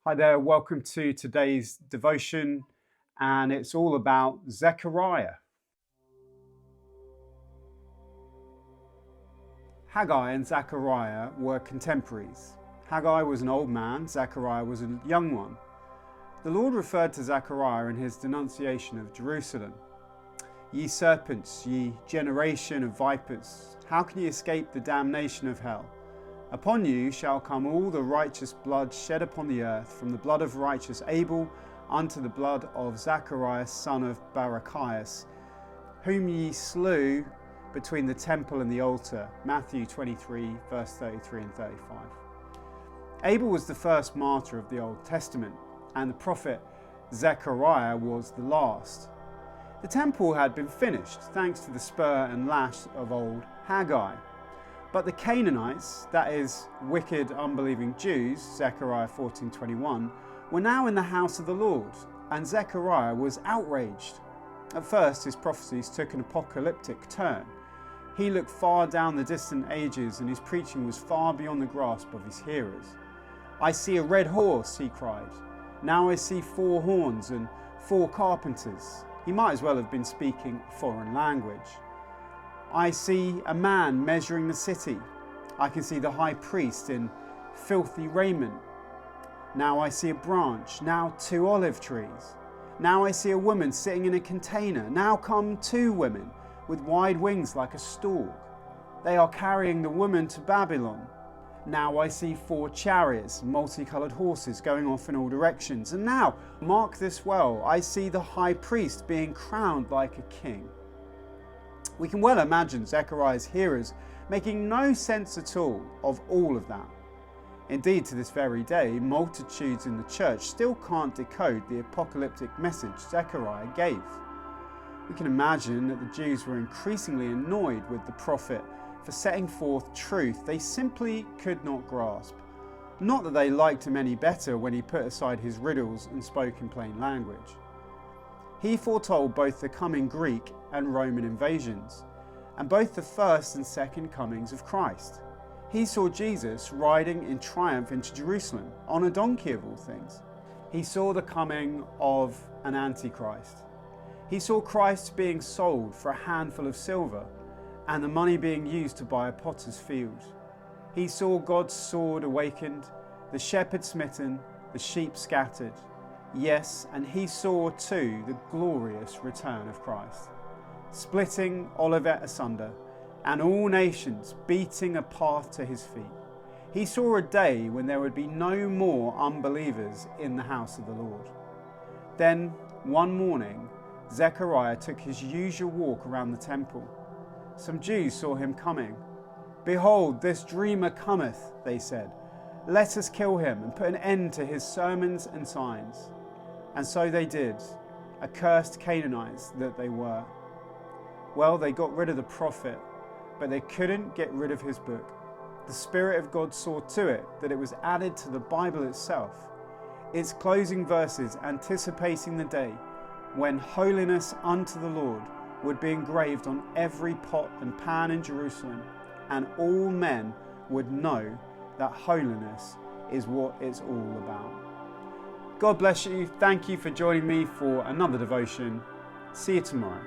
Hi there, welcome to today's devotion, and it's all about Zechariah. Haggai and Zechariah were contemporaries. Haggai was an old man, Zechariah was a young one. The Lord referred to Zechariah in his denunciation of Jerusalem. Ye serpents, ye generation of vipers, how can ye escape the damnation of hell? Upon you shall come all the righteous blood shed upon the earth, from the blood of righteous Abel unto the blood of Zacharias son of Barachias, whom ye slew between the temple and the altar. Matthew 23, verse 33 and 35. Abel was the first martyr of the Old Testament, and the prophet Zechariah was the last. The temple had been finished thanks to the spur and lash of old Haggai. But the Canaanites, that is, wicked, unbelieving Jews, Zechariah 14:21, were now in the house of the Lord, and Zechariah was outraged. At first, his prophecies took an apocalyptic turn. He looked far down the distant ages, and his preaching was far beyond the grasp of his hearers. I see a red horse, he cried. Now I see 4 horns and 4 carpenters. He might as well have been speaking a foreign language. I see a man measuring the city. I can see the high priest in filthy raiment. Now I see a branch, now 2 olive trees. Now I see a woman sitting in a container. Now come 2 women with wide wings like a stork. They are carrying the woman to Babylon. Now I see 4 chariots, multicolored horses going off in all directions. And now, mark this well, I see the high priest being crowned like a king. We can well imagine Zechariah's hearers making no sense at all of all of that. Indeed, to this very day, multitudes in the church still can't decode the apocalyptic message Zechariah gave. We can imagine that the Jews were increasingly annoyed with the prophet for setting forth truth they simply could not grasp. Not that they liked him any better when he put aside his riddles and spoke in plain language. He foretold both the coming Greek and Roman invasions, and both the first and second comings of Christ. He saw Jesus riding in triumph into Jerusalem, on a donkey of all things. He saw the coming of an antichrist. He saw Christ being sold for a handful of silver, and the money being used to buy a potter's field. He saw God's sword awakened, the shepherd smitten, the sheep scattered. Yes, and he saw too the glorious return of Christ, splitting Olivet asunder, and all nations beating a path to his feet. He saw a day when there would be no more unbelievers in the house of the Lord. Then, one morning, Zechariah took his usual walk around the temple. Some Jews saw him coming. "Behold, this dreamer cometh," they said. "Let us kill him and put an end to his sermons and signs." And so they did, accursed Canaanites that they were. Well, they got rid of the prophet, but they couldn't get rid of his book. The Spirit of God saw to it that it was added to the Bible itself, its closing verses anticipating the day when holiness unto the Lord would be engraved on every pot and pan in Jerusalem, and all men would know that holiness is what it's all about. God bless you. Thank you for joining me for another devotion. See you tomorrow.